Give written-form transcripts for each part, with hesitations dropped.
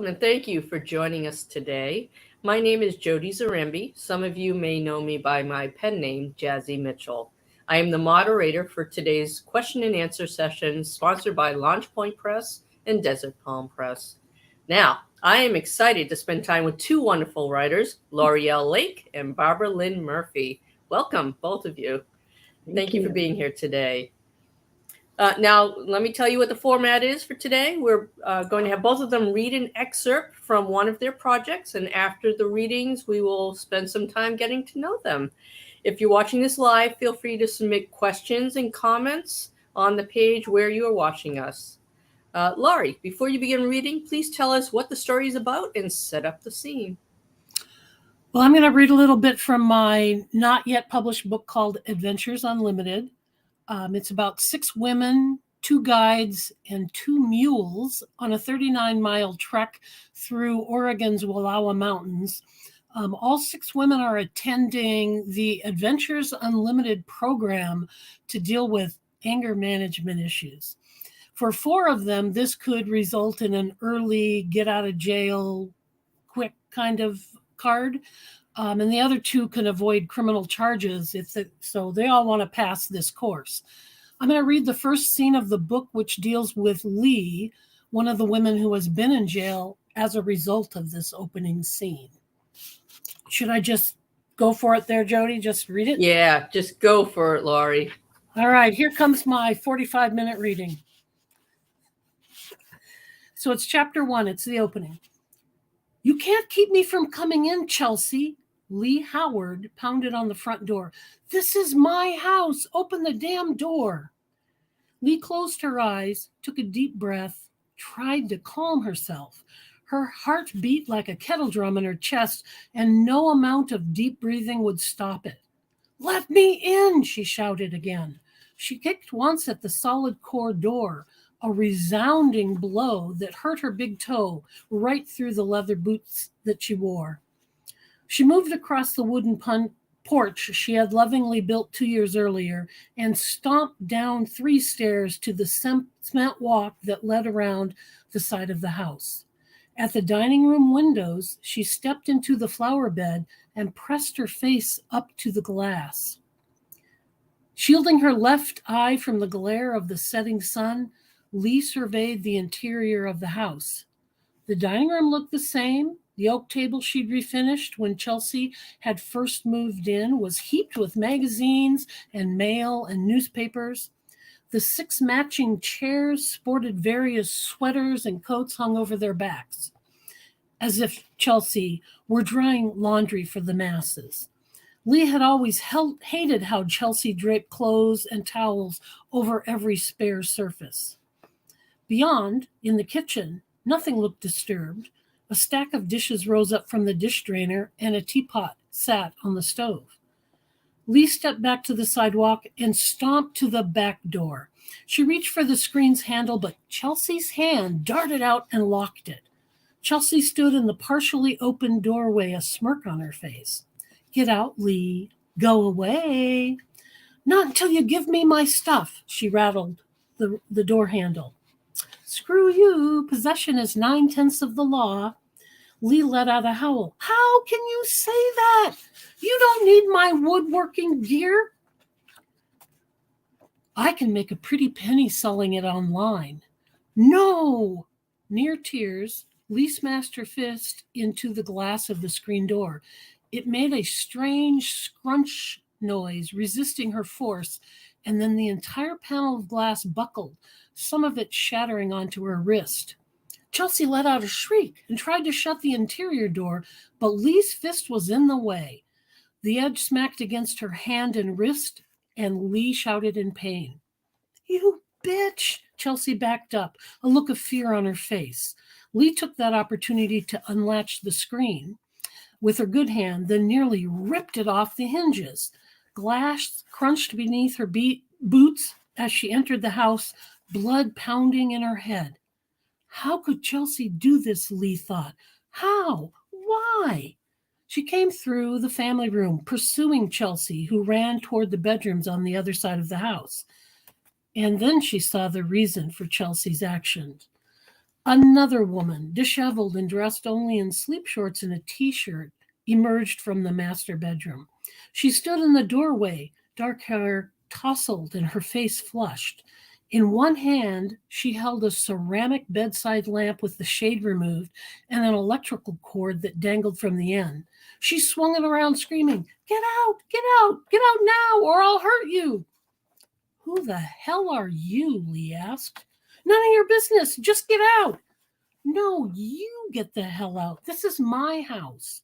welcome and thank you for joining us today. My name is Jody Zaremby. Some of you may know me by my pen name, Jazzy Mitchell. I am the moderator for today's question and answer session sponsored by Launch Point Press and Desert Palm Press. Now, I am excited to spend time with two wonderful writers, L'Oreal Lake and Barbara Lynn Murphy. Welcome, both of you. Thank you for being here today. Now, let me tell you what the format is for today. We're going to have both of them read an excerpt from one of their projects, and after the readings, we will spend some time getting to know them. If you're watching this live, feel free to submit questions and comments on the page where you are watching us. Laurie, before you begin reading, please tell us what the story is about and set up the scene. Well, I'm going to read a little bit from my not yet published book called Adventures Unlimited. It's about 6 women, 2 guides, and 2 mules on a 39-mile trek through Oregon's Wallowa Mountains. All 6 women are attending the Adventures Unlimited program to deal with anger management issues. For 4 of them, this could result in an early get out of jail quick kind of card. And the other 2 can avoid criminal charges so they all want to pass this course. I'm going to read the first scene of the book, which deals with Lee, one of the women who has been in jail as a result of this opening scene. Should I just go for it there, Jody? Just read it? Yeah, just go for it, Laurie. All right, here comes my 45-minute reading. So it's chapter 1. It's the opening. "You can't keep me from coming in, Chelsea." Lee Howard pounded on the front door. "This is my house. Open the damn door." Lee closed her eyes, took a deep breath, tried to calm herself. Her heart beat like a kettle drum in her chest, and no amount of deep breathing would stop it. "Let me in," she shouted again. She kicked once at the solid core door, a resounding blow that hurt her big toe right through the leather boots that she wore. She moved across the wooden porch she had lovingly built 2 years earlier and stomped down 3 stairs to the cement walk that led around the side of the house. At the dining room windows, she stepped into the flower bed and pressed her face up to the glass. Shielding her left eye from the glare of the setting sun, Lee surveyed the interior of the house. The dining room looked the same. The oak table she'd refinished when Chelsea had first moved in was heaped with magazines and mail and newspapers. The 6 matching chairs sported various sweaters and coats hung over their backs, as if Chelsea were drying laundry for the masses. Lee had always hated how Chelsea draped clothes and towels over every spare surface. Beyond, in the kitchen, nothing looked disturbed. A stack of dishes rose up from the dish drainer, and a teapot sat on the stove. Lee stepped back to the sidewalk and stomped to the back door. She reached for the screen's handle, but Chelsea's hand darted out and locked it. Chelsea stood in the partially open doorway, a smirk on her face. "Get out, Lee. Go away." "Not until you give me my stuff," she rattled the door handle. "Screw you. Possession is 9/10 of the law." Lee let out a howl. "How can you say that? You don't need my woodworking gear." "I can make a pretty penny selling it online." "No!" Near tears, Lee smashed her fist into the glass of the screen door. It made a strange scrunch noise, resisting her force, and then the entire panel of glass buckled, some of it shattering onto her wrist. Chelsea let out a shriek and tried to shut the interior door, but Lee's fist was in the way. The edge smacked against her hand and wrist, and Lee shouted in pain. "You bitch!" Chelsea backed up, a look of fear on her face. Lee took that opportunity to unlatch the screen with her good hand, then nearly ripped it off the hinges. Glass crunched beneath her boots as she entered the house, blood pounding in her head. How could Chelsea do this, Lee thought. How? Why? She came through the family room, pursuing Chelsea, who ran toward the bedrooms on the other side of the house. And then she saw the reason for Chelsea's actions. Another woman, disheveled and dressed only in sleep shorts and a t-shirt, emerged from the master bedroom. She stood in the doorway, dark hair tousled and her face flushed. In one hand, she held a ceramic bedside lamp with the shade removed and an electrical cord that dangled from the end. She swung it around, screaming, "Get out! Get out! Get out now, or I'll hurt you!" "Who the hell are you?" Lee asked. "None of your business. Just get out." "No, you get the hell out. This is my house."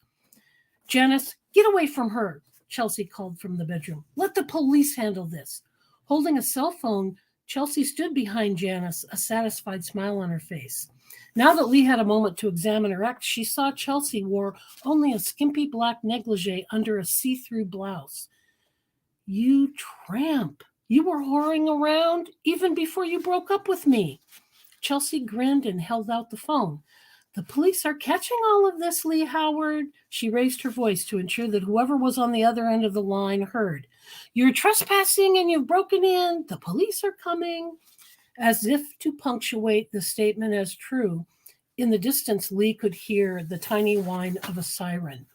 "Janice, get away from her," Chelsea called from the bedroom. "Let the police handle this." Holding a cell phone, Chelsea stood behind Janice, a satisfied smile on her face. Now that Lee had a moment to examine her act, she saw Chelsea wore only a skimpy black negligee under a see-through blouse. "You tramp. You were whoring around even before you broke up with me." Chelsea grinned and held out the phone. "The police are catching all of this, Lee Howard." She raised her voice to ensure that whoever was on the other end of the line heard. "You're trespassing and you've broken in. The police are coming." As if to punctuate the statement as true, in the distance Lee could hear the tiny whine of a siren.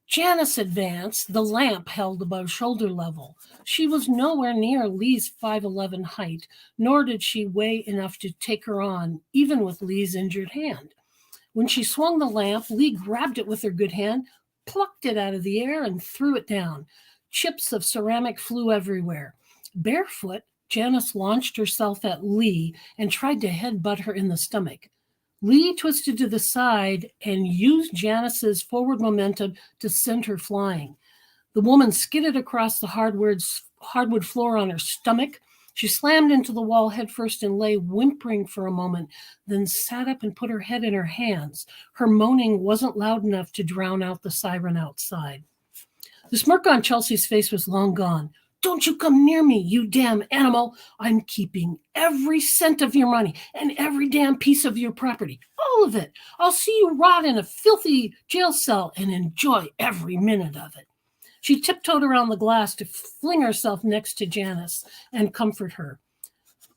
Janice advanced, the lamp held above shoulder level. She was nowhere near Lee's 5'11" height, nor did she weigh enough to take her on, even with Lee's injured hand. When she swung the lamp, Lee grabbed it with her good hand, plucked it out of the air, and threw it down. Chips of ceramic flew everywhere. Barefoot, Janice launched herself at Lee and tried to headbutt her in the stomach. Lee twisted to the side and used Janice's forward momentum to send her flying. The woman skidded across the hardwood floor on her stomach. She slammed into the wall headfirst and lay whimpering for a moment, then sat up and put her head in her hands. Her moaning wasn't loud enough to drown out the siren outside. The smirk on Chelsea's face was long gone. "Don't you come near me, you damn animal. I'm keeping every cent of your money and every damn piece of your property. All of it. I'll see you rot in a filthy jail cell and enjoy every minute of it." She tiptoed around the glass to fling herself next to Janice and comfort her.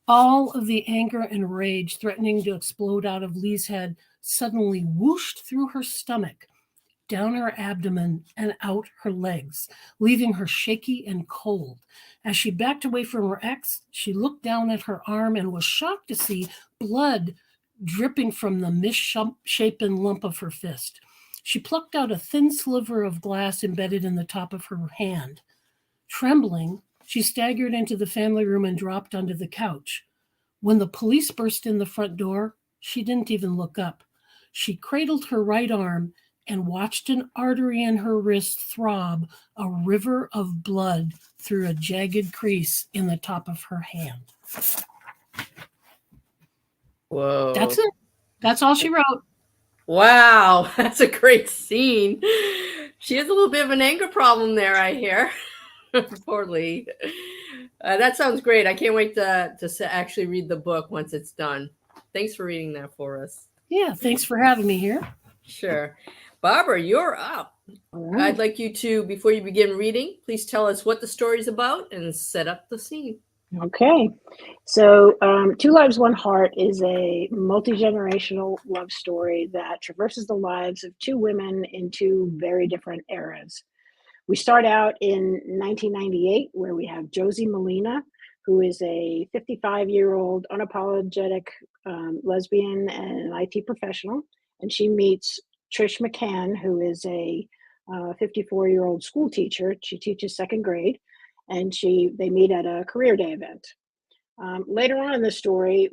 All of the anger and rage threatening to explode out of Lee's head suddenly whooshed through her stomach, down her abdomen, and out her legs, leaving her shaky and cold. As she backed away from her ex, she looked down at her arm and was shocked to see blood dripping from the misshapen lump of her fist. She plucked out a thin sliver of glass embedded in the top of her hand. Trembling, she staggered into the family room and dropped onto the couch. When the police burst in the front door, she didn't even look up. She cradled her right arm and watched an artery in her wrist throb, a river of blood through a jagged crease in the top of her hand. Whoa. That's it. That's all she wrote. Wow, that's a great scene. She has a little bit of an anger problem there, I hear. Poor Lee. That sounds great. I can't wait to actually read the book once it's done. Thanks for reading that for us. Yeah, thanks for having me here. Sure. Barbara, you're up. All right. I'd like you to, before you begin reading, please tell us what the story's about and set up the scene. Okay. So, Two Lives, One Heart is a multi-generational love story that traverses the lives of two women in two very different eras. We start out in 1998, where we have Josie Molina, who is a 55-year-old unapologetic lesbian and an IT professional, and she meets Trish McCann, who is a 54-year-old school teacher. She teaches second grade, and they meet at a career day event. Later on in the story,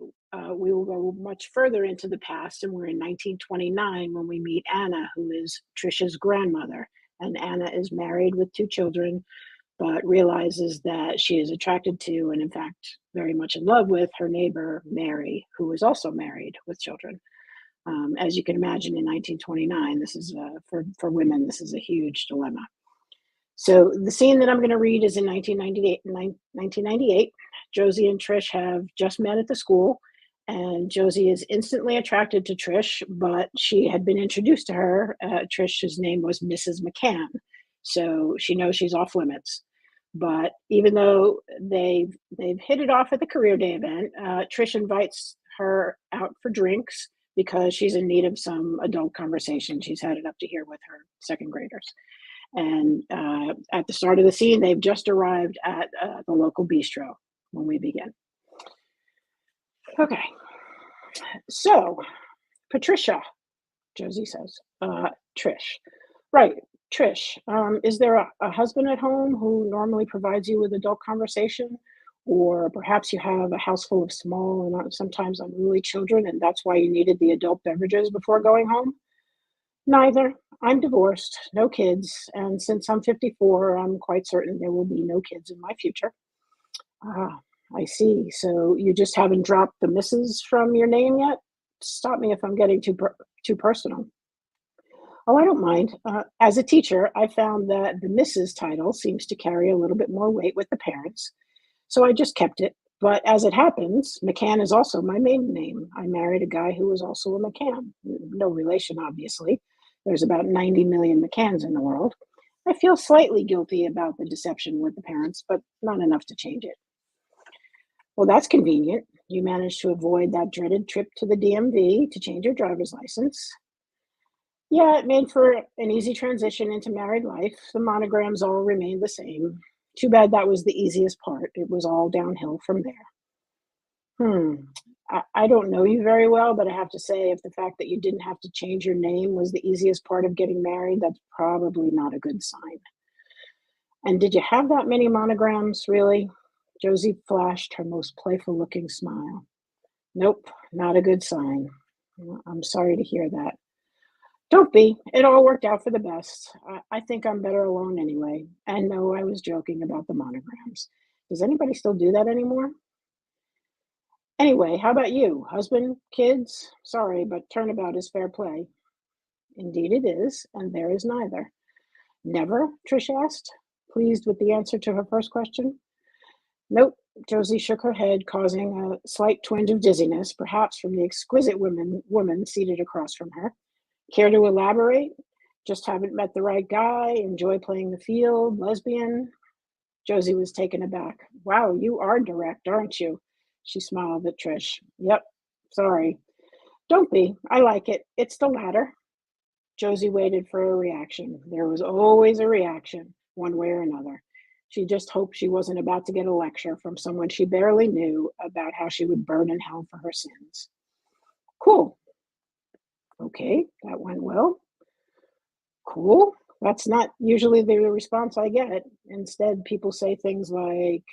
we will go much further into the past, and we're in 1929 when we meet Anna, who is Trish's grandmother. And Anna is married with two children, but realizes that she is attracted to, and in fact, very much in love with, her neighbor, Mary, who is also married with children. As you can imagine, in 1929, this is for women, this is a huge dilemma. So the scene that I'm going to read is in 1998. Josie and Trish have just met at the school, and Josie is instantly attracted to Trish, but she had been introduced to her. Trish's name was Mrs. McCann, so she knows she's off limits. But even though they've hit it off at the career day event, Trish invites her out for drinks because she's in need of some adult conversation. She's had it up to here with her second graders. And at the start of the scene, they've just arrived at the local bistro when we begin. Okay. So, Patricia, Josie says, Trish. Right, Trish, is there a husband at home who normally provides you with adult conversation? Or perhaps you have a house full of small and sometimes unruly children, and that's why you needed the adult beverages before going home? Neither. I'm divorced, no kids, and since I'm 54, I'm quite certain there will be no kids in my future. Ah, I see. So you just haven't dropped the Mrs. from your name yet? Stop me if I'm getting too personal. Oh, I don't mind. As a teacher, I found that the Mrs. title seems to carry a little bit more weight with the parents, so I just kept it. But as it happens, McCann is also my maiden name. I married a guy who was also a McCann. No relation, obviously. There's about 90 million McCanns in the world. I feel slightly guilty about the deception with the parents, but not enough to change it. Well, that's convenient. You managed to avoid that dreaded trip to the DMV to change your driver's license. Yeah, it made for an easy transition into married life. The monograms all remained the same. Too bad that was the easiest part. It was all downhill from there. I don't know you very well, but I have to say, if the fact that you didn't have to change your name was the easiest part of getting married, that's probably not a good sign. And did you have that many monograms, really? Josie flashed her most playful-looking smile. Nope, not a good sign. I'm sorry to hear that. Don't be. It all worked out for the best. I think I'm better alone anyway. And no, I was joking about the monograms. Does anybody still do that anymore? Anyway, how about you? Husband, kids? Sorry, but turnabout is fair play. Indeed it is, and there is neither. Never? Trish asked, pleased with the answer to her first question. Nope. Josie shook her head, causing a slight twinge of dizziness, perhaps from the exquisite woman seated across from her. Care to elaborate? Just haven't met the right guy, enjoy playing the field, lesbian? Josie was taken aback. Wow, you are direct, aren't you? She smiled at Trish. Yep, sorry. Don't be. I like it. It's the latter. Josie waited for a reaction. There was always a reaction, one way or another. She just hoped she wasn't about to get a lecture from someone she barely knew about how she would burn in hell for her sins. Cool. Okay, that went well. Cool. That's not usually the response I get. Instead, people say things like,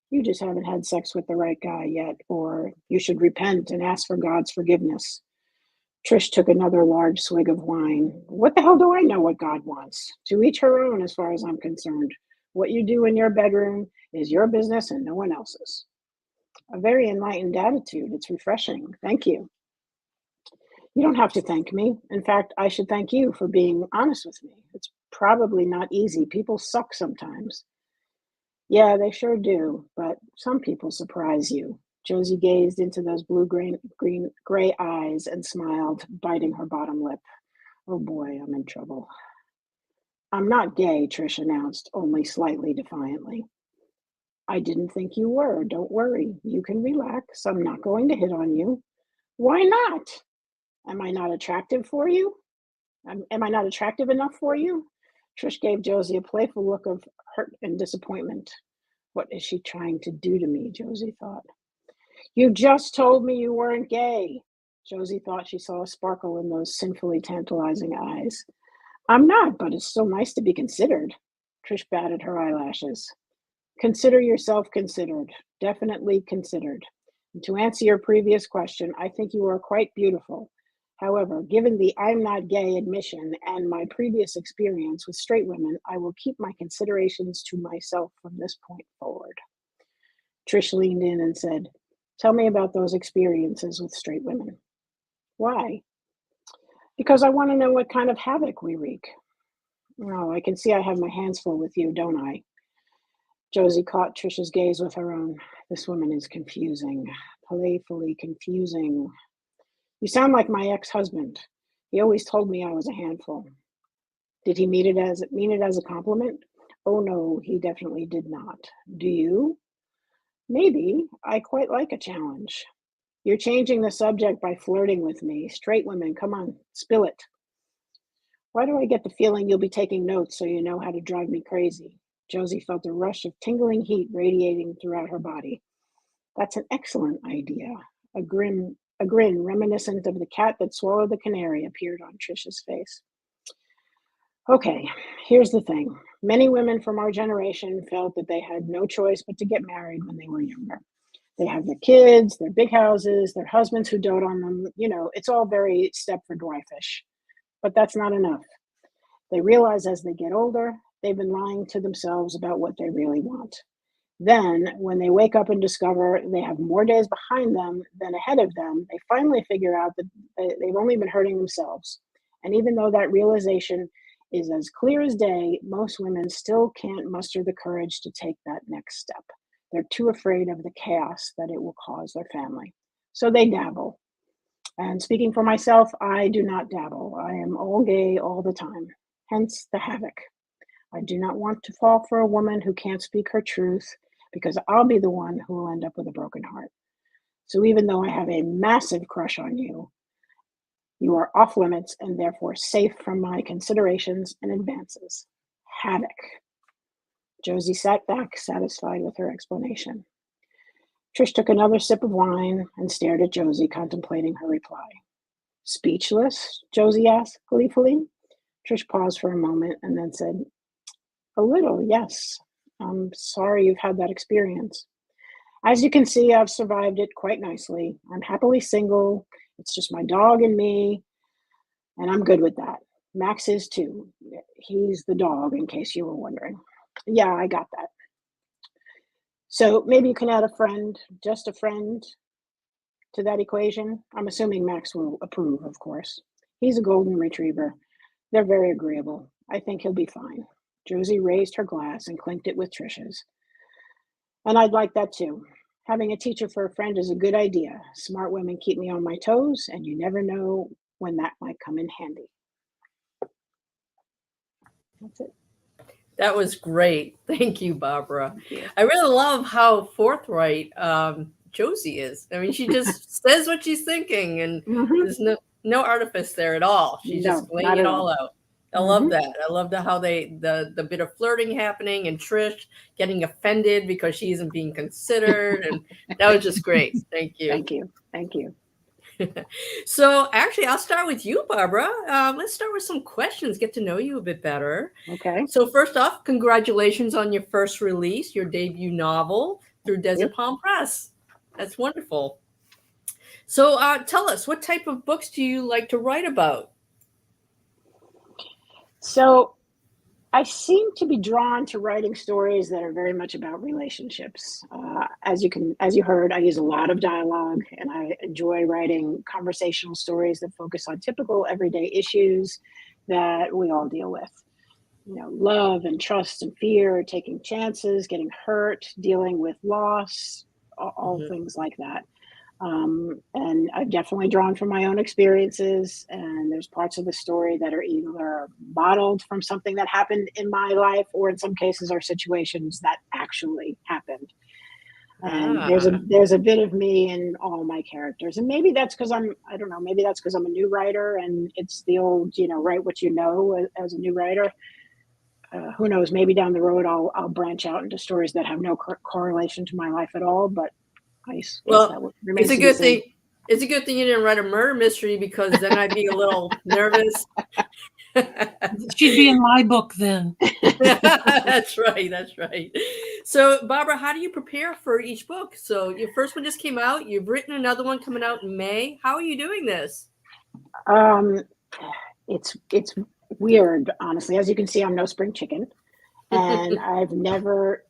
you just haven't had sex with the right guy yet, or you should repent and ask for God's forgiveness. Trish took another large swig of wine. What the hell do I know what God wants? To each her own, as far as I'm concerned. What you do in your bedroom is your business and no one else's. A very enlightened attitude. It's refreshing. Thank you. You don't have to thank me. In fact, I should thank you for being honest with me. It's probably not easy. People suck sometimes. Yeah, they sure do, but some people surprise you. Josie gazed into those gray eyes and smiled, biting her bottom lip. Oh boy, I'm in trouble. I'm not gay, Trish announced, only slightly defiantly. I didn't think you were. Don't worry. You can relax. I'm not going to hit on you. Why not? Am I not attractive for you? Am I not attractive enough for you? Trish gave Josie a playful look of hurt and disappointment. What is she trying to do to me? Josie thought. You just told me you weren't gay. Josie thought she saw a sparkle in those sinfully tantalizing eyes. I'm not, but it's still nice to be considered. Trish batted her eyelashes. Consider yourself considered. Definitely considered. And to answer your previous question, I think you are quite beautiful. However, given the I'm not gay admission and my previous experience with straight women, I will keep my considerations to myself from this point forward. Trish leaned in and said, tell me about those experiences with straight women. Why? Because I want to know what kind of havoc we wreak. Oh, I can see I have my hands full with you, don't I? Josie caught Trish's gaze with her own. This woman is confusing, playfully confusing. You sound like my ex-husband. He always told me I was a handful. Did he mean it as a compliment? Oh no, he definitely did not. Do you? Maybe. I quite like a challenge. You're changing the subject by flirting with me. Straight women, come on, spill it. Why do I get the feeling you'll be taking notes so you know how to drive me crazy? Josie felt a rush of tingling heat radiating throughout her body. That's an excellent idea. A grin reminiscent of the cat that swallowed the canary appeared on Trisha's face. Okay, here's the thing. Many women from our generation felt that they had no choice but to get married when they were younger. They have their kids, their big houses, their husbands who dote on them. You know, it's all very Stepford Wife-ish. But that's not enough. They realize as they get older, they've been lying to themselves about what they really want. Then, when they wake up and discover they have more days behind them than ahead of them, they finally figure out that they've only been hurting themselves. And even though that realization is as clear as day, most women still can't muster the courage to take that next step. They're too afraid of the chaos that it will cause their family. So they dabble. And speaking for myself, I do not dabble. I am all gay all the time, hence the havoc. I do not want to fall for a woman who can't speak her truth, because I'll be the one who will end up with a broken heart. So even though I have a massive crush on you, you are off limits and therefore safe from my considerations and advances. Havoc. Josie sat back, satisfied with her explanation. Trish took another sip of wine and stared at Josie, contemplating her reply. Speechless? Josie asked gleefully. Trish paused for a moment and then said, a little, yes. I'm sorry you've had that experience. As you can see, I've survived it quite nicely. I'm happily single. It's just my dog and me, and I'm good with that. Max is too. He's the dog, in case you were wondering. Yeah, I got that. So maybe you can add a friend, just a friend, to that equation. I'm assuming Max will approve, of course. He's a golden retriever. They're very agreeable. I think he'll be fine. Josie raised her glass and clinked it with Trisha's. And I'd like that too. Having a teacher for a friend is a good idea. Smart women keep me on my toes, and you never know when that might come in handy. That's it. That was great. Thank you, Barbara. Thank you. I really love how forthright Josie is. I mean, she just says what she's thinking, and there's no artifice there at all. She's just laying it all out. I love that. I love how the bit of flirting happening and Trish getting offended because she isn't being considered, and that was just great. Thank you. Thank you. Thank you. So actually, I'll start with you, Barbara. Let's start with some questions, get to know you a bit better. Okay. So first off, congratulations on your first release, your debut novel through Desert Palm Press. That's wonderful. So tell us, what type of books do you like to write about? So I seem to be drawn to writing stories that are very much about relationships. As you heard, I use a lot of dialogue, and I enjoy writing conversational stories that focus on typical everyday issues that we all deal with. You know, love and trust and fear, taking chances, getting hurt, dealing with loss, all things like that. And I've definitely drawn from my own experiences, and there's parts of the story that are either modeled from something that happened in my life, or in some cases are situations that actually happened. And there's a bit of me in all my characters. And maybe that's because maybe that's because I'm a new writer, and it's the old, write what you know as a new writer. Who knows, maybe down the road I'll branch out into stories that have no correlation to my life at all, but well, it's a good thing. It's a good thing you didn't write a murder mystery, because then I'd be a little nervous. She'd be in my book then. That's right. That's right. So, Barbara, how do you prepare for each book? So your first one just came out. You've written another one coming out in May. How are you doing this? It's weird, honestly. As you can see, I'm no spring chicken, and I've never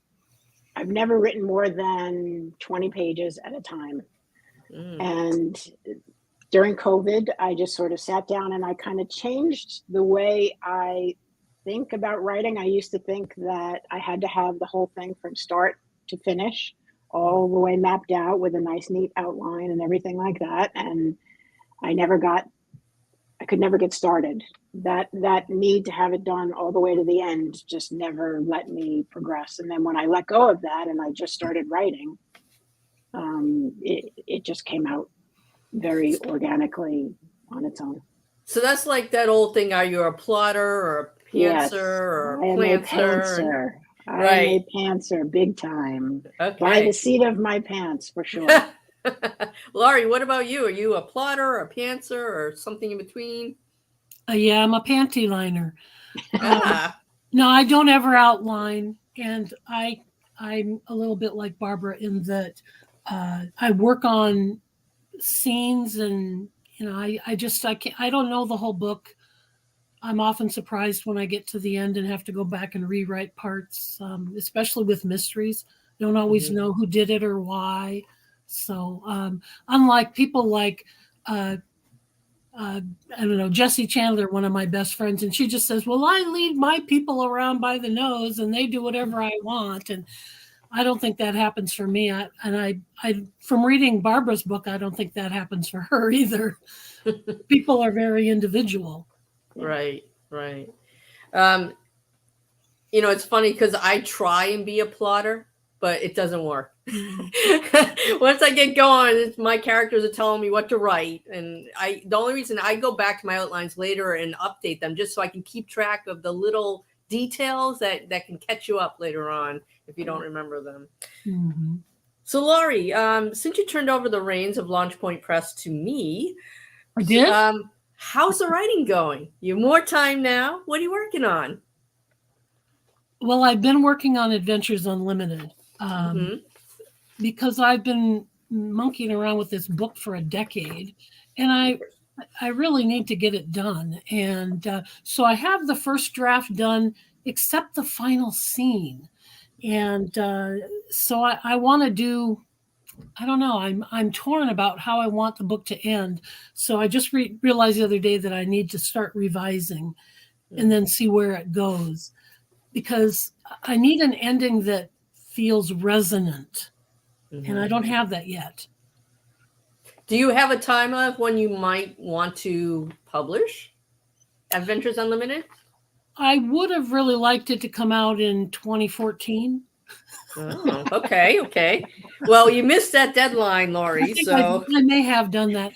written more than 20 pages at a time. And during COVID, I just sort of sat down and I kind of changed the way I think about writing. I used to think that I had to have the whole thing from start to finish, all the way mapped out with a nice, neat outline and everything like that. And I could never get started. That need to have it done all the way to the end just never let me progress. And then when I let go of that and I just started writing, it just came out very organically on its own. So that's like that old thing. Are you a plotter or a Yes, pantser or I a am a plantser? pantser. I am Right. a pantser, big time. By the Okay. seat of my pants, for sure. Laurie, what about you? Are you a plotter, a pantser, or something in between? Yeah, I'm a panty liner. Ah. No, I don't ever outline, and I'm a little bit like Barbara in that I work on scenes, and I don't know the whole book. I'm often surprised when I get to the end and have to go back and rewrite parts, especially with mysteries. I don't always Mhm. know who did it or why. So, unlike people like, uh, I don't know, Jessie Chandler, one of my best friends, and she just says, "Well, I lead my people around by the nose, and they do whatever I want." And I don't think that happens for me. From reading Barbara's book, I don't think that happens for her either. People are very individual. Right, right. Um, it's funny because I try and be a plotter, but it doesn't work. Once I get going, my characters are telling me what to write, and the only reason I go back to my outlines later and update them just so I can keep track of the little details that can catch you up later on if you don't remember them. Mm-hmm. So, Laurie, since you turned over the reins of Launch Point Press to me, I did. how's the writing going? You have more time now. What are you working on? Well, I've been working on Adventures Unlimited Mm-hmm. because I've been monkeying around with this book for a decade, and I really need to get it done. And so I have the first draft done, except the final scene. And so I want to do. I don't know. I'm torn about how I want the book to end. So I just realized the other day that I need to start revising and then see where it goes, because I need an ending that feels resonant, and I don't have that yet. Do you have a time of when you might want to publish Adventures Unlimited? I would have really liked it to come out in 2014. Oh, okay, okay. Well, you missed that deadline, I Laurie. think I So, may have done that.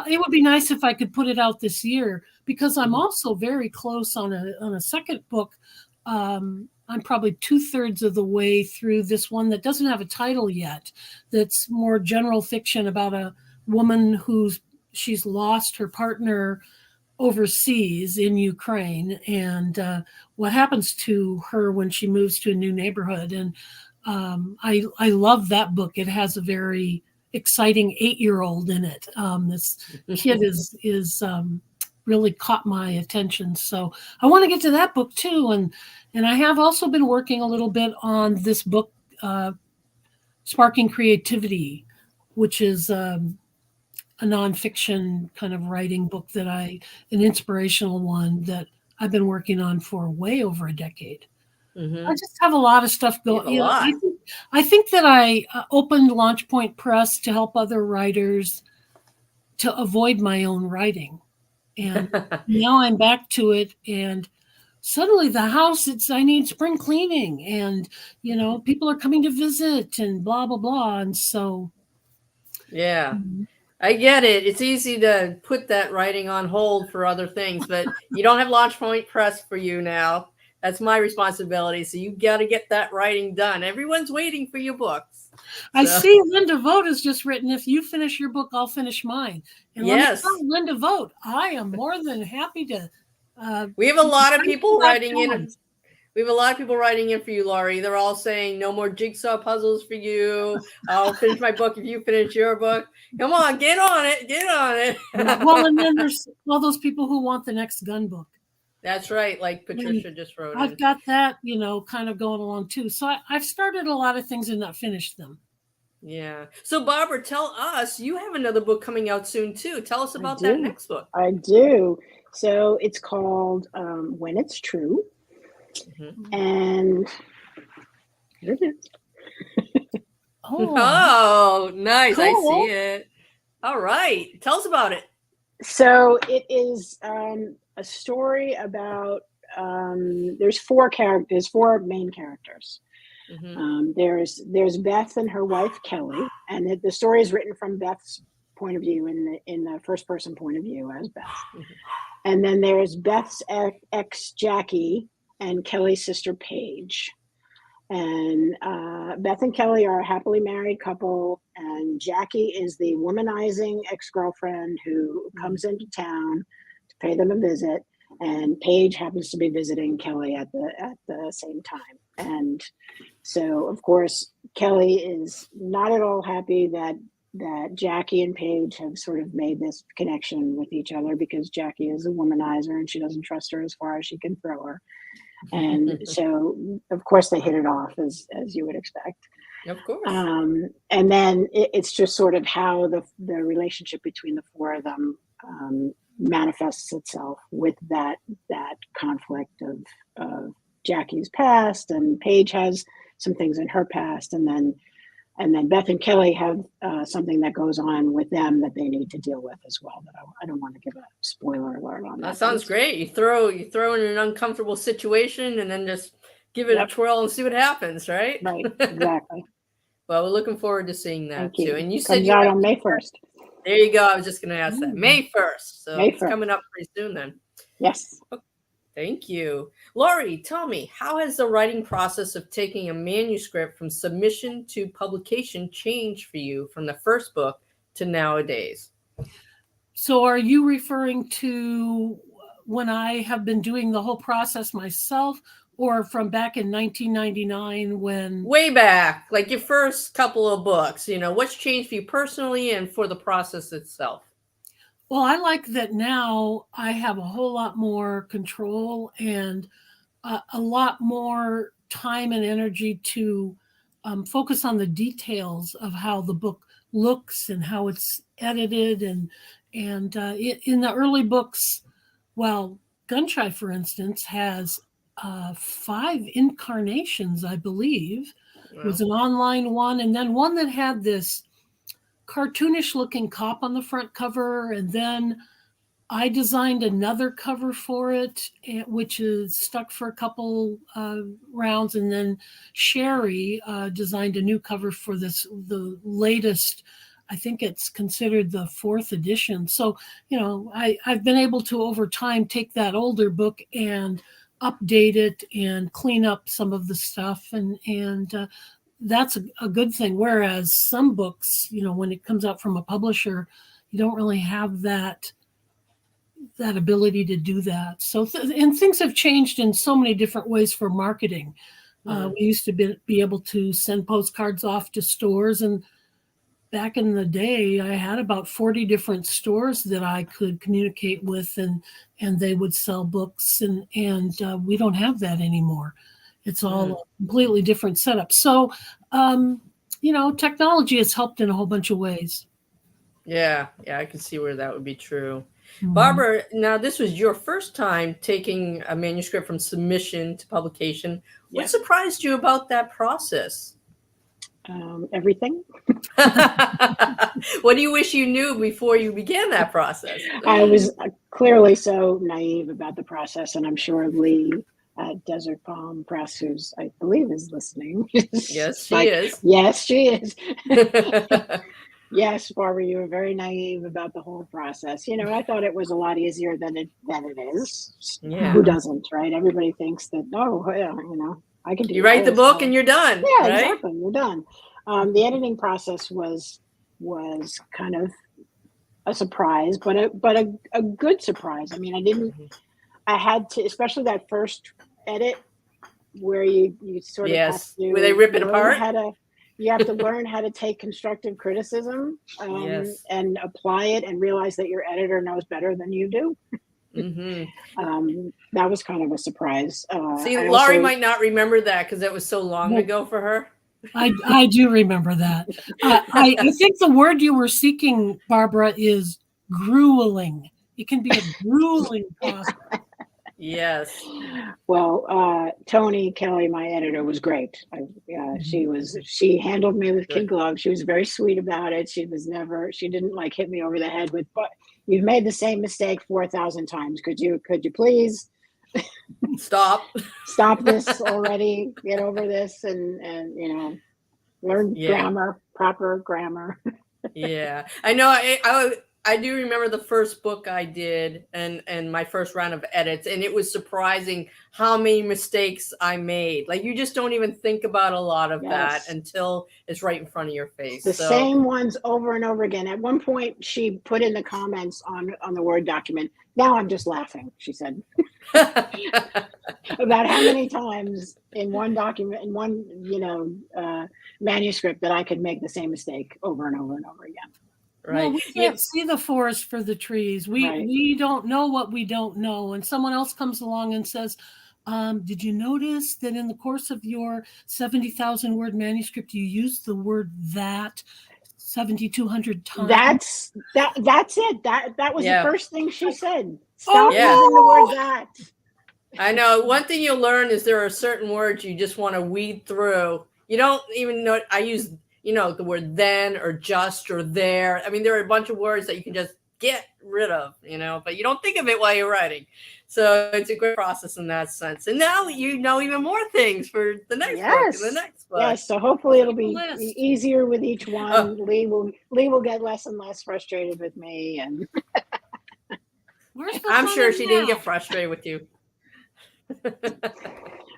It would be nice if I could put it out this year, because I'm also very close on a second book. I'm probably 2/3 of the way through this one that doesn't have a title yet. That's more general fiction about a woman she's lost her partner overseas in Ukraine, and what happens to her when she moves to a new neighborhood. And I love that book. It has a very exciting 8-year-old in it. This kid is really caught my attention, so I want to get to that book too. And I have also been working a little bit on this book, Sparking Creativity, which is a nonfiction kind of writing book an inspirational one that I've been working on for way over a decade. I just have a lot of stuff you have going. a lot. I think that I opened Launch Point Press to help other writers to avoid my own writing, and now I'm back to it. And suddenly the house, I need spring cleaning, and people are coming to visit, and blah blah blah. And so, Yeah, I get it. It's easy to put that writing on hold for other things, but you don't have Launch Point Press for you now. That's my responsibility. So you got to get that writing done. Everyone's waiting for your books. I see Linda Vogt has just written, "If you finish your book, I'll finish mine." And yes, let me tell Linda Vogt, I am more than happy to. we have a lot of people writing in. We have a lot of people writing in for you, Laurie. They're all saying no more jigsaw puzzles for you. I'll finish my book if you finish your book. Come on, get on it. Get on it. Well, and then there's all those people who want the next gun book. That's right. Like Patricia just wrote I've in. got that, kind of going along too. So I've started a lot of things and not finished them. Yeah. So Barbara, tell us, you have another book coming out soon too. Tell us about that next book. I do. So it's called When It's True. And here it is. Oh, nice. Cool. I see it. All right. Tell us about it. So it is a story about there's four main characters. There's Beth and her wife Kelly, and the story is written from Beth's point of view, in the first person point of view as Beth. And then there's Beth's ex Jackie and Kelly's sister Paige. And Beth and Kelly are a happily married couple, and Jackie is the womanizing ex-girlfriend who comes into town to pay them a visit, and Paige happens to be visiting Kelly at the same time. And so, of course, Kelly is not at all happy that Jackie and Paige have sort of made this connection with each other, because Jackie is a womanizer and she doesn't trust her as far as she can throw her. And so, of course, they hit it off, as you would expect. Of course. And then it's just sort of how the relationship between the four of them manifests itself with that conflict of Jackie's past, and Paige has some things in her past, and then Beth and Kelly have something that goes on with them that they need to deal with as well. But I don't want to give a spoiler alert on that. That sounds great. You throw in an uncomfortable situation and then just give it a twirl and see what happens, right? Right, exactly. Well, we're looking forward to seeing that too. And you Comes said out on May 1st. There you go. I was just going to ask that. May 1st. So May 1st. It's coming up pretty soon then. Yes. Okay. Thank you. Laurie, tell me, how has the writing process of taking a manuscript from submission to publication changed for you from the first book to nowadays? So are you referring to when I have been doing the whole process myself, or from back in 1999 when... Way back, like your first couple of books, what's changed for you personally and for the process itself? Well, I like that now I have a whole lot more control and a lot more time and energy to focus on the details of how the book looks and how it's edited. And in the early books, well, Gun-Shy, for instance, has 5 incarnations, I believe. Wow. It was an online one, and then one that had this cartoonish looking cop on the front cover, and then I designed another cover for it, which is stuck for a couple rounds, and then Sherry designed a new cover for the latest. I think it's considered the 4th edition. So, I've been able to, over time, take that older book and update it and clean up some of the stuff, and that's a good thing. Whereas some books, when it comes out from a publisher, you don't really have that ability to do that. So, and things have changed in so many different ways for marketing. Mm-hmm. We used to be able to send postcards off to stores, and back in the day, I had about 40 different stores that I could communicate with, and they would sell books, and we don't have that anymore. It's all a completely different setup. So, technology has helped in a whole bunch of ways. Yeah, I can see where that would be true. Mm-hmm. Barbara, now this was your first time taking a manuscript from submission to publication. What surprised you about that process? Everything. What do you wish you knew before you began that process? I was clearly so naive about the process, and I'm sure Lee at Desert Palm Press, who's I believe is listening. Yes, she is. Yes, she is. Yes, Barbara, you were very naive about the whole process. I thought it was a lot easier than it is. Yeah. Who doesn't, right? Everybody thinks that, I can do. You write the book and you're done. Yeah, right? Exactly. You're done. The editing process was kind of a surprise, but a good surprise. I mean, I had to, especially that first edit where you sort of have to, where they rip it apart. You have to learn how to take constructive criticism and apply it, and realize that your editor knows better than you do. Mm-hmm. That was kind of a surprise. See, Laurie might not remember that because that was so long ago for her. I do remember that. I think the word you were seeking, Barbara, is grueling. It can be a grueling process. Yes. Well, Tony Kelly, my editor, was great. She handled me with kid gloves. She was very sweet about it. She didn't like hit me over the head with, but you've made the same mistake 4,000 times. Could you please stop this already? Get over this and learn grammar, proper grammar. Yeah, I know. I do remember the first book I did and my first round of edits, and it was surprising how many mistakes I made. Like you just don't even think about a lot of that Yes. until it's right in front of your face. The So same ones over and over again. At one point, she put in the comments on the Word document. Now I'm just laughing, she said, about how many times in one document, in one manuscript, that I could make the same mistake over and over and over again. Well, right. we can't see the forest for the trees. Right. We don't know what we don't know. And someone else comes along and says, did you notice that in the course of your 70,000 word manuscript, you used the word that 7,200 times? That's it. That was the Yeah. first thing she said. Stop Yeah. using the word Oh, that. I know. One thing you'll learn is there are certain words you just want to weed through. You don't even know. I use, the word then or just or there. I mean, there are a bunch of words that you can just get rid of, but you don't think of it while you're writing. So it's a great process in that sense. And now you know even more things for the next book and the Yes. next book. Yes. So hopefully it'll keep a be list. easier with each Oh, one. Lee will get less and less frustrated with me, and Where's the I'm fun sure in she didn't that? get frustrated with you.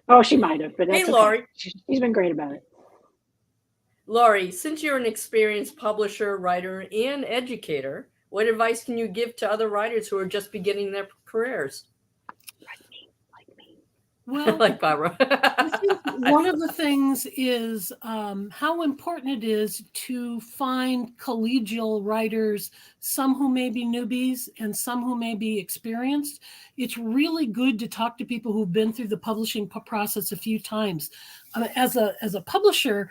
oh, she might have, but Hey, that's okay. Lori. She's been great about it. Lori, since you're an experienced publisher, writer, and educator, what advice can you give to other writers who are just beginning their careers? Like me. Well, Like Barbara. I think one of the things is how important it is to find collegial writers, some who may be newbies and some who may be experienced. It's really good to talk to people who've been through the publishing process a few times. As a publisher,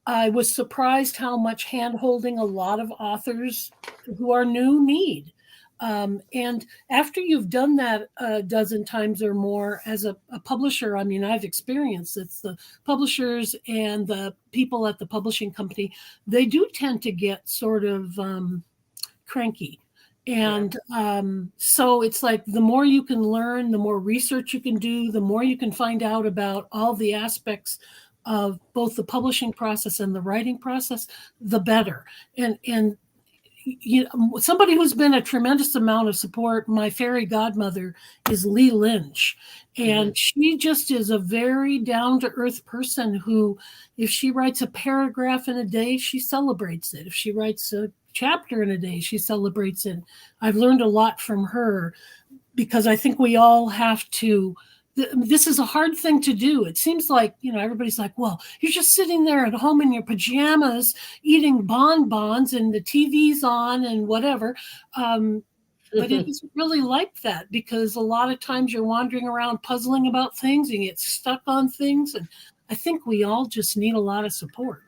I was surprised how much hand-holding a lot of authors who are new need. And after you've done that a dozen times or more as a publisher, I mean, I've experienced it's the publishers and the people at the publishing company, they do tend to get sort of cranky. Yeah. And so it's like the more you can learn, the more research you can do, the more you can find out about all the aspects of both the publishing process and the writing process, the better. And somebody who's been a tremendous amount of support, my fairy godmother, is Lee Lynch. Mhm. And she just is a very down to earth person who, if she writes a paragraph in a day, she celebrates it. If she writes a chapter in a day, she celebrates it. I've learned a lot from her because I think we all have to. This is a hard thing to do. It seems like, everybody's like, well, you're just sitting there at home in your pajamas eating bonbons and the TV's on and whatever. But it isn't really like that because a lot of times you're wandering around puzzling about things and you get stuck on things. And I think we all just need a lot of support.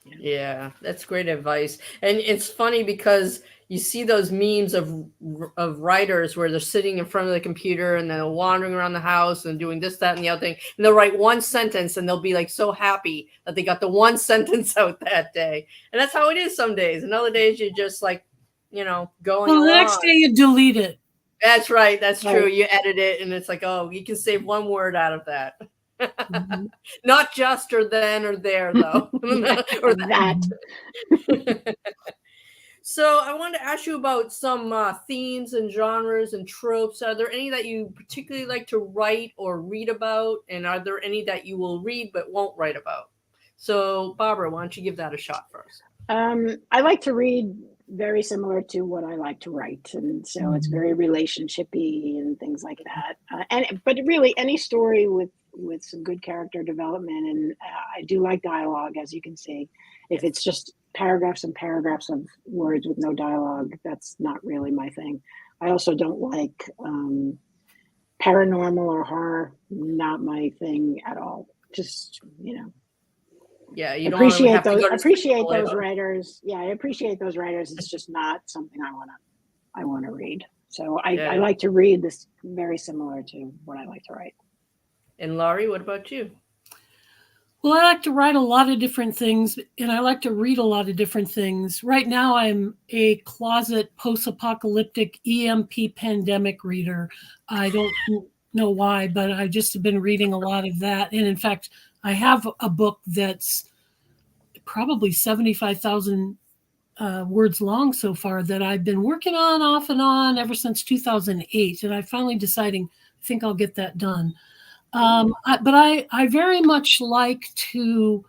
Yeah, that's great advice. And it's funny because you see those memes of writers where they're sitting in front of the computer and they're wandering around the house and doing this, that, and the other thing. And they'll write one sentence and they'll be like so happy that they got the one sentence out that day. And that's how it is some days. And other days you're just like, going Well, the next along. day you delete it. That's right. That's true. Right. You edit it and it's like, oh, you can save one word out of that. Mm-hmm. Not just or then or there, though. Or that. So I wanted to ask you about some themes and genres and tropes. Are there any that you particularly like to write or read about? And are there any that you will read but won't write about? So Barbara, why don't you give that a shot first? I like to read very similar to what I like to write, and so it's very relationshipy and things like that. But really, any story with some good character development, and I do like dialogue, as you can see. If it's just paragraphs and paragraphs of words with no dialogue, that's not really my thing. I also don't like paranormal or horror, not my thing at all. Just Yeah, you don't want to have to go to sleep appreciate early. those writers. Yeah, I appreciate those writers. It's just not something I want to read. So I like to read this very similar to what I like to write. And Laurie, what about you? Well, I like to write a lot of different things and I like to read a lot of different things. Right now, I'm a closet post apocalyptic EMP pandemic reader. I don't know why, but I just have been reading a lot of that. And in fact, I have a book that's probably 75,000 words long so far that I've been working on off and on ever since 2008. And I finally deciding, I think I'll get that done. But I very much like to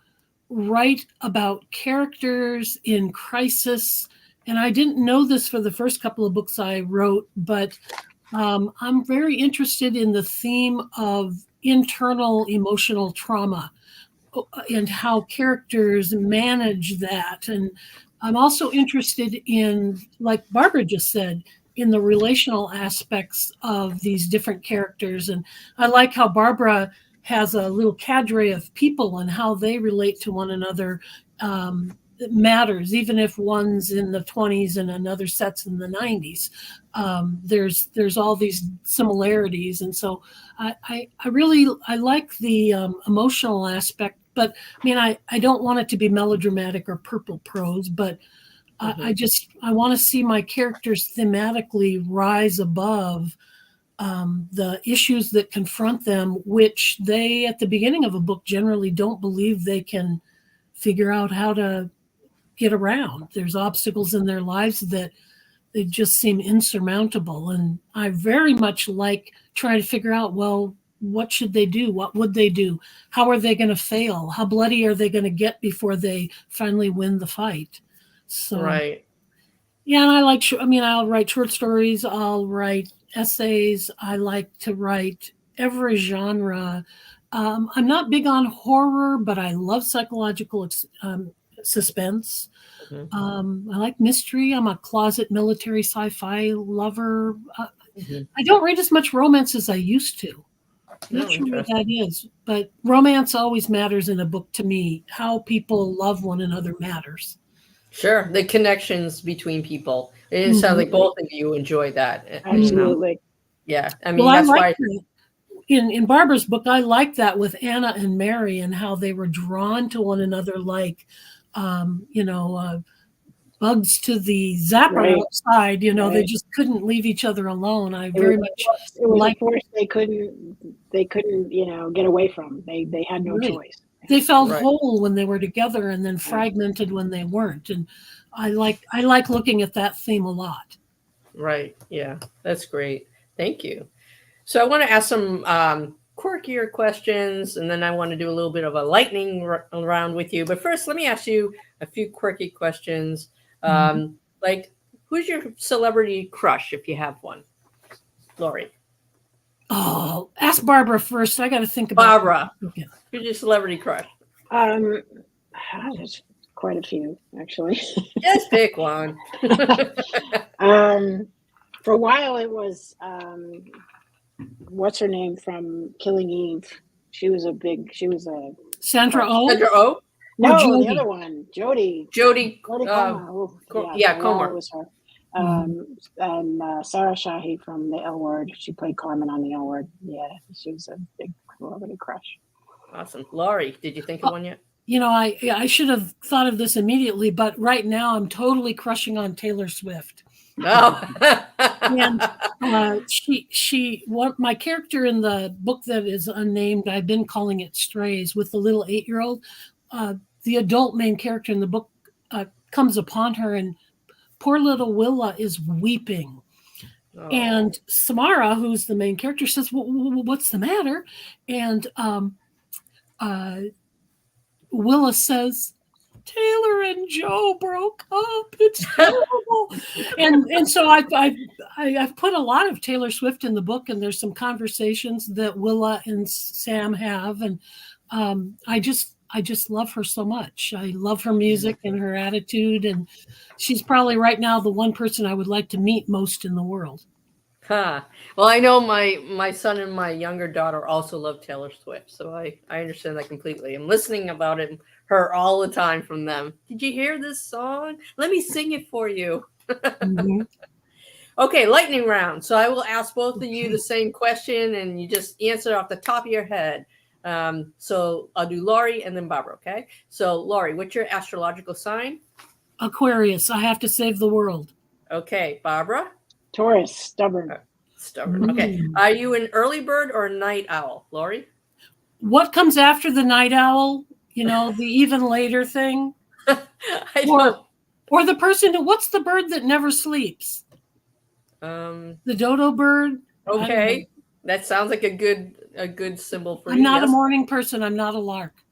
write about characters in crisis. And I didn't know this for the first couple of books I wrote, but I'm very interested in the theme of internal emotional trauma and how characters manage that. And I'm also interested in, like Barbara just said, in the relational aspects of these different characters. And I like how Barbara has a little cadre of people and how they relate to one another. It matters, even if one's in the 20s and another set's in the 90s. There's all these similarities, and so I really like the emotional aspect. But I mean, I don't want it to be melodramatic or purple prose, but I want to see my characters thematically rise above the issues that confront them, which they at the beginning of a book generally don't believe they can figure out how to get around. There's obstacles in their lives that they just seem insurmountable. And I very much like trying to figure out, well, what should they do? What would they do? How are they going to fail? How bloody are they going to get before they finally win the fight? So, right. Yeah, and I'll write short stories. I'll write essays. I like to write every genre. I'm not big on horror, but I love psychological suspense. I like mystery. I'm a closet military sci-fi lover. I don't read as much romance as I used to. Not sure what that is, but romance always matters in a book to me. How people love one another matters. Sure, the connections between people. It sounds like both of you enjoy that. Absolutely. Yeah, I mean, that's why. In Barbara's book, I like that with Anna and Mary and how they were drawn to one another like, bugs to the zapper outside. They just couldn't leave each other alone. I very much like a force they couldn't get away from. They had no choice. They felt whole when they were together and then fragmented when they weren't. And I like looking at that theme a lot. Right. Yeah, that's great. Thank you. So I want to ask some quirkier questions, and then I want to do a little bit of a lightning round with you. But first, let me ask you a few quirky questions. Like, who's your celebrity crush if you have one? Lori. Oh, ask Barbara first. I got to think about Barbara. Okay. Who's your celebrity crush? There's quite a few, actually. Just pick one. For a while, it was what's her name from Killing Eve. She was a Sandra Oh. Sandra Oh. No, the other one, Jodie. Comer. Comer. It was her. And Sarah Shahi from The L Word. She played Carmen on The L Word. Yeah, she was a big celebrity crush. Awesome. Laurie, did you think of one yet? I should have thought of this immediately, but right now I'm totally crushing on Taylor Swift. Oh. And my character in the book that is unnamed, I've been calling it Strays, with the little 8-year-old. The adult main character in the book comes upon her, and poor little Willa is weeping. Oh. And Samara, who's the main character, says, what's the matter? And Willa says, Taylor and Joe broke up. It's terrible. and so I've put a lot of Taylor Swift in the book, and there's some conversations that Willa and Sam have, and I just love her so much. I love her music and her attitude, and she's probably right now the one person I would like to meet most in the world. Well, I know my son and my younger daughter also love Taylor Swift, so I understand that completely. I'm listening about her all the time from them. Did you hear this song? Let me sing it for you. Okay, lightning round. So I will ask both of you the same question, and you just answer off the top of your head. So I'll do Laurie and then Barbara, okay? So Laurie, what's your astrological sign? Aquarius. I have to save the world. Okay, Barbara? Taurus, stubborn. Stubborn. Okay. Are you an early bird or a night owl, Laurie? What comes after the night owl? The even later thing? Or the person who, what's the bird that never sleeps? The dodo bird. Okay. That sounds like a good symbol for you. I'm not a yes? morning person. I'm not a lark.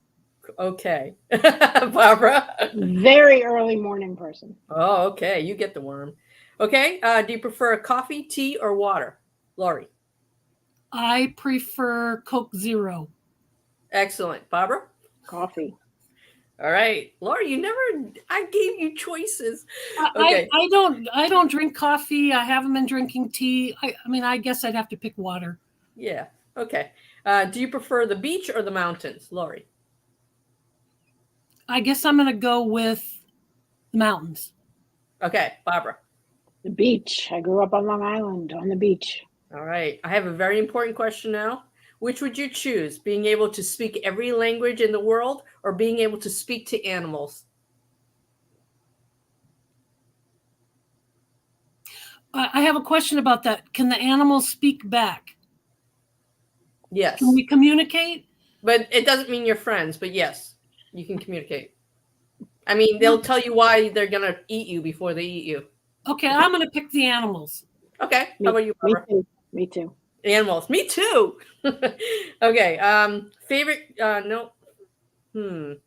Okay. Barbara. Very early morning person. Oh, okay. You get the worm. Okay. Do you prefer coffee, tea, or water? Lori. I prefer Coke Zero. Excellent. Barbara? Coffee. All right. Lori, I gave you choices. Okay. I don't drink coffee. I haven't been drinking tea. I mean, I guess I'd have to pick water. Yeah. Okay. Do you prefer the beach or the mountains, Lori? I guess I'm going to go with the mountains. Okay. Barbara. The beach. I grew up on Long Island on the beach. All right. I have a very important question now. Which would you choose? Being able to speak every language in the world or being able to speak to animals? I have a question about that. Can the animals speak back? Yes. Can we communicate? But it doesn't mean you're friends, but yes, you can communicate. I mean, they'll tell you why they're going to eat you before they eat you. Okay, I'm going to pick the animals. Okay. How about you, Barbara? Me too. Animals. Me too. Okay. Favorite no.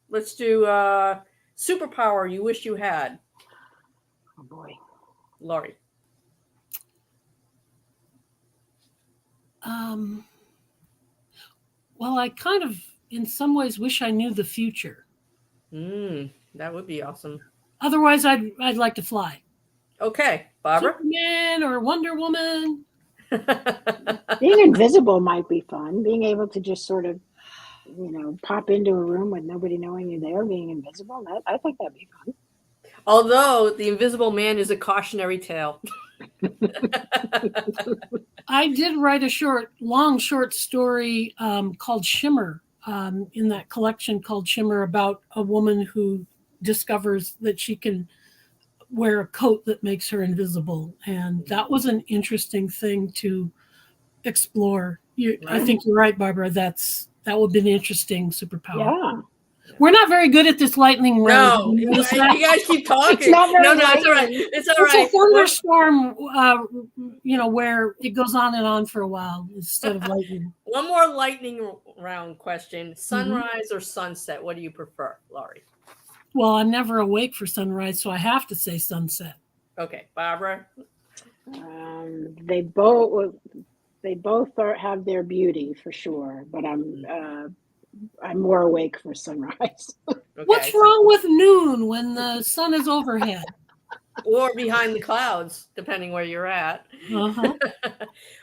Let's do superpower you wish you had. Oh boy. Lori. Well, I kind of in some ways wish I knew the future. That would be awesome. Otherwise I'd like to fly. Okay, Barbara. Superman or Wonder Woman. Being invisible might be fun. Being able to just sort of, pop into a room with nobody knowing you're there, being invisible, I think that'd be fun. Although the Invisible Man is a cautionary tale. I did write a long short story called Shimmer in that collection called Shimmer about a woman who discovers that she can wear a coat that makes her invisible. And that was an interesting thing to explore. I think you're right, Barbara. That would be an interesting superpower. Yeah. We're not very good at this lightning round. No, you guys keep talking. It's not very it's all right. It's all right. It's a thunderstorm, where it goes on and on for a while instead of lightning. One more lightning round question. Sunrise or sunset? What do you prefer, Laurie? Well, I'm never awake for sunrise, so I have to say sunset. Okay. Barbara? They both have their beauty for sure, but I'm more awake for sunrise. Okay. What's wrong with noon when the sun is overhead? Or behind the clouds, depending where you're at. Uh-huh.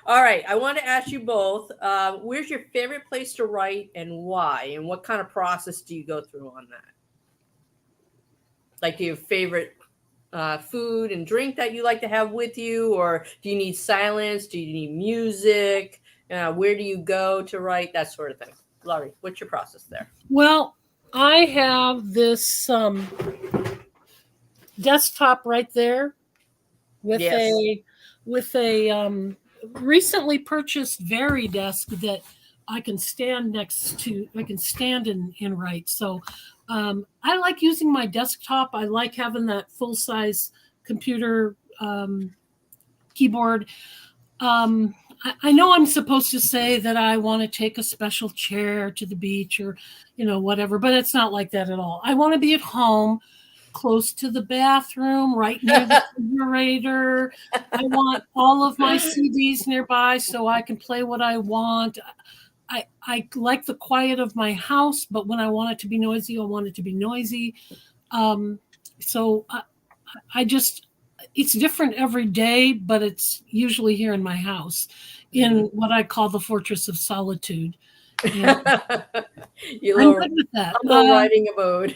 All right. I want to ask you both, where's your favorite place to write and why? And what kind of process do you go through on that? Like, do you have favorite food and drink that you like to have with you? Or do you need silence? Do you need music? Where do you go to write? That sort of thing. Laurie, what's your process there? Well, I have this desktop right there with a recently purchased Very desk that I can stand next to. I can stand and write. So I like using my desktop. I like having that full size computer keyboard. I know I'm supposed to say that I want to take a special chair to the beach or, whatever, but it's not like that at all. I want to be at home, close to the bathroom, right near the refrigerator. I want all of my CDs nearby so I can play what I want. I like the quiet of my house, but when I want it to be noisy, I want it to be noisy. So I just... It's different every day, but it's usually here in my house in what I call the fortress of solitude. I'm good with that. Writing abode.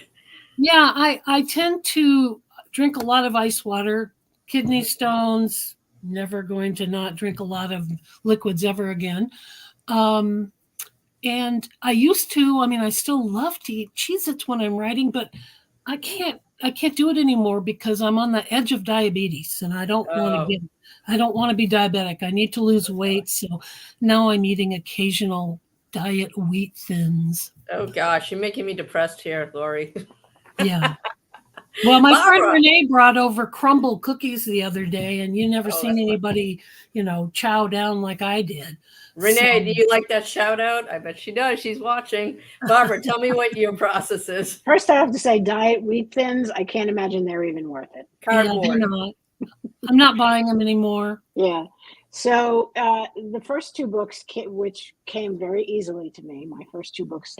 Yeah, I tend to drink a lot of ice water, kidney stones, never going to not drink a lot of liquids ever again. And I used to, I still love to eat Cheez-Its when I'm writing, but I can't do it anymore because I'm on the edge of diabetes and I don't want to be diabetic. I need to lose weight. So now I'm eating occasional diet wheat thins. Oh gosh, you're making me depressed here, Laurie. Yeah. Well, my friend Barbara. Renee brought over crumble cookies the other day, and you never Oh, seen that's fun. anybody, chow down like I did. Renee, So, do you like that shout out? I bet she does. She's watching. Barbara, tell me what your process is. First, I have to say, Diet Wheat Thins, I can't imagine they're even worth it. yeah, they're Cardboard. not. I'm not buying them anymore. Yeah. So the first two books, which came very easily to me, my first two books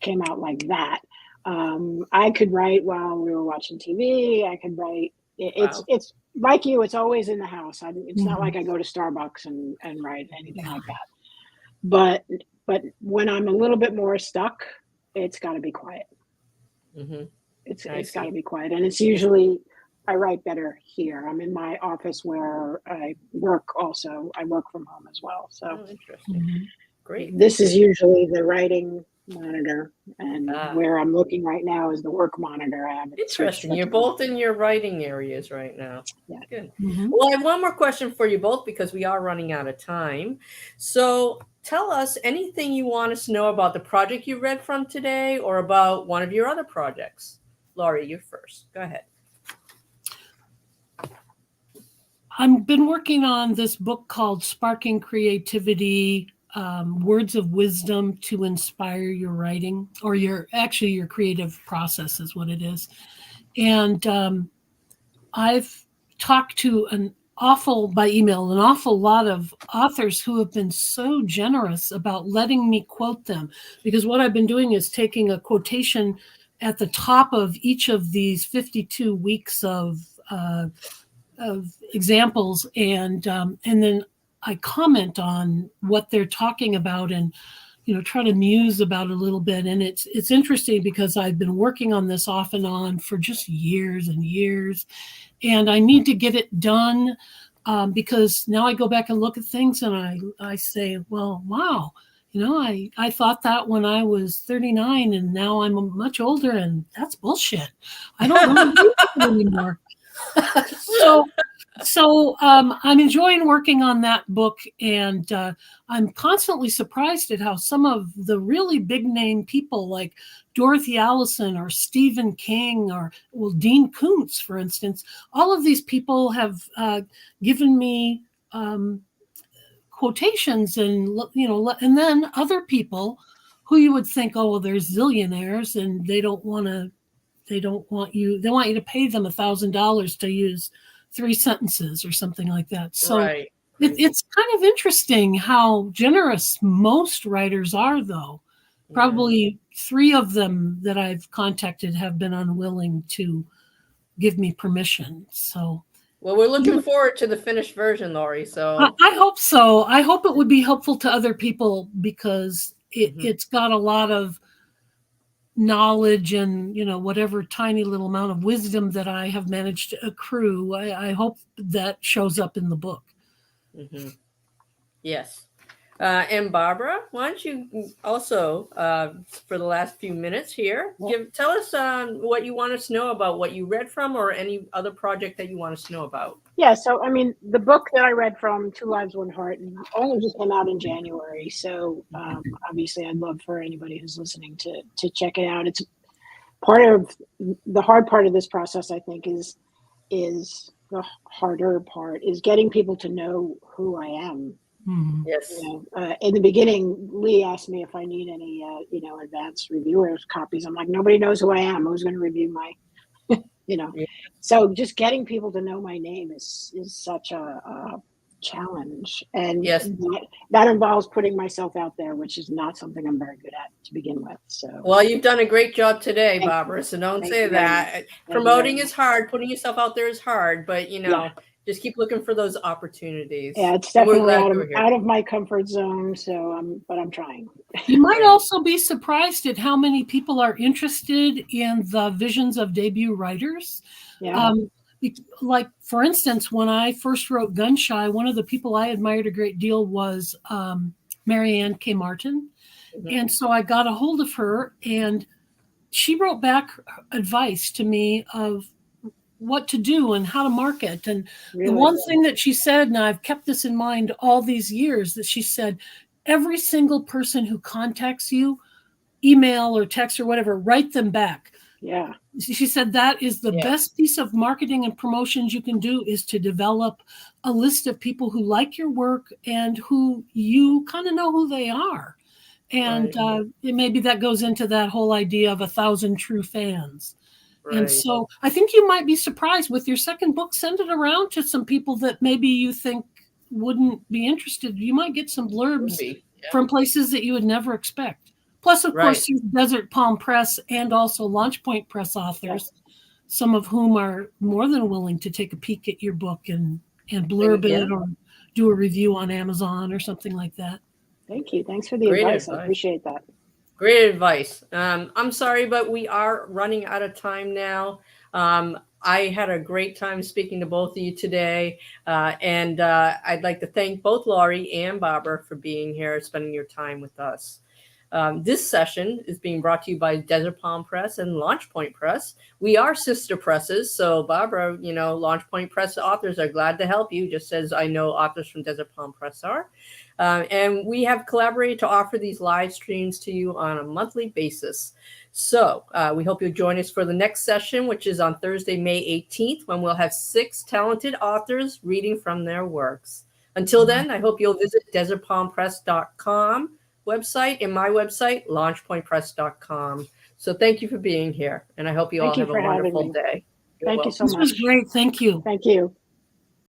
came out like that. I could write while we were watching TV. I could write. Wow. It's like you. It's always in the house. It's not like Mhm. I go to Starbucks and write anything Yeah. like that. But when I'm a little bit more stuck, it's got to be quiet. Mm-hmm. I It's got to see. be quiet, and it's usually I write better here. I'm in my office where I work. Also, I work from home as well. So Oh, interesting. Mhm. Great. this is usually the writing monitor, and Ah, where I'm looking right now is the work monitor. I have it switched interesting. You're between. both in your writing areas right now. Yeah. Good. Mhm. Well, I have one more question for you both because we are running out of time. So tell us anything you want us to know about the project you read from today or about one of your other projects. Laurie, you first. Go ahead. I've been working on this book called Sparking Creativity, Words of Wisdom to Inspire Your Writing, or your creative process is what it is. And I've talked to by email, an awful lot of authors who have been so generous about letting me quote them. Because what I've been doing is taking a quotation at the top of each of these 52 weeks of examples, and then I comment on what they're talking about, and try to muse about it a little bit. And it's interesting because I've been working on this off and on for just years and years, and I need to get it done, because now I go back and look at things and I say, well, wow, I thought that when I was 39, and now I'm much older, and that's bullshit. I don't really do that anymore. So I'm enjoying working on that book, and I'm constantly surprised at how some of the really big name people like Dorothy Allison or Stephen King or Dean Koontz, for instance, all of these people have given me quotations, and then other people who you would think, oh well, there's zillionaires and they want you to pay them $1,000 to use 3 sentences or something like that. So Right. Crazy. it's kind of interesting how generous most writers are, though. Yeah. Probably 3 of them that I've contacted have been unwilling to give me permission. So, Well, we're looking forward to the finished version, Laurie. So I hope so. I hope it would be helpful to other people, because Mhm. it's got a lot of knowledge and whatever tiny little amount of wisdom that I have managed to accrue. I hope that shows up in the book. Mm-hmm. Yes. And Barbara, why don't you also, for the last few minutes here, tell us what you want us to know about what you read from, or any other project that you want us to know about. Yeah, so I mean, the book that I read from, Two Lives, One Heart, only just came out in January. So obviously, I'd love for anybody who's listening to check it out. It's part of the hard part of this process. I think is the harder part is getting people to know who I am. Mm-hmm. Yes. In the beginning, Lee asked me if I need any, advanced reviewers copies. I'm like, nobody knows who I am. Who's going to review my, Yeah. So just getting people to know my name is such a challenge, and Yes. that involves putting myself out there, which is not something I'm very good at to begin with. So, Well, you've done a great job today, Thank Barbara. you. So don't Thank say you very that. much. Promoting is hard. Putting yourself out there is hard, but Yeah. just keep looking for those opportunities. Yeah, it's And we're definitely glad you're here. out of my comfort zone. So but I'm trying. You might Right. also be surprised at how many people are interested in the visions of debut writers. Yeah. Like, for instance, when I first wrote Gun Shy, one of the people I admired a great deal was Marianne K. Martin. Mhm. And so I got a hold of her, and she wrote back advice to me of what to do and how to market. And Really? the one thing that she said, and I've kept this in mind all these years, that she said, every single person who contacts you, email or text or whatever, write them back. Yeah. She said that is the Yeah. best piece of marketing and promotions you can do, is to develop a list of people who like your work and who you kind of know who they are. And maybe that goes into that whole idea of 1,000 true fans. And Right. so I think you might be surprised with your second book. Send it around to some people that maybe you think wouldn't be interested. You might get some blurbs from places that you would never expect. Plus, of course, there's Desert Palm Press and also Launch Point Press authors, some of whom are more than willing to take a peek at your book and blurb it or do a review on Amazon or something like that. Thank you. Thanks for the advice. I appreciate that. Great advice. I'm sorry, but we are running out of time now. I had a great time speaking to both of you today. And I'd like to thank both Laurie and Barbara for being here, spending your time with us. This session is being brought to you by Desert Palm Press and Launch Point Press. We are sister presses. So Barbara, Launch Point Press authors are glad to help you, just as I know authors from Desert Palm Press are. And we have collaborated to offer these live streams to you on a monthly basis. So we hope you'll join us for the next session, which is on Thursday, May 18th, when we'll have 6 talented authors reading from their works. Until then, I hope you'll visit desertpalmpress.com website and my website, launchpointpress.com. So thank you for being here. And I hope you all have a wonderful day. Thank you so much. This was great. Thank you. Thank you.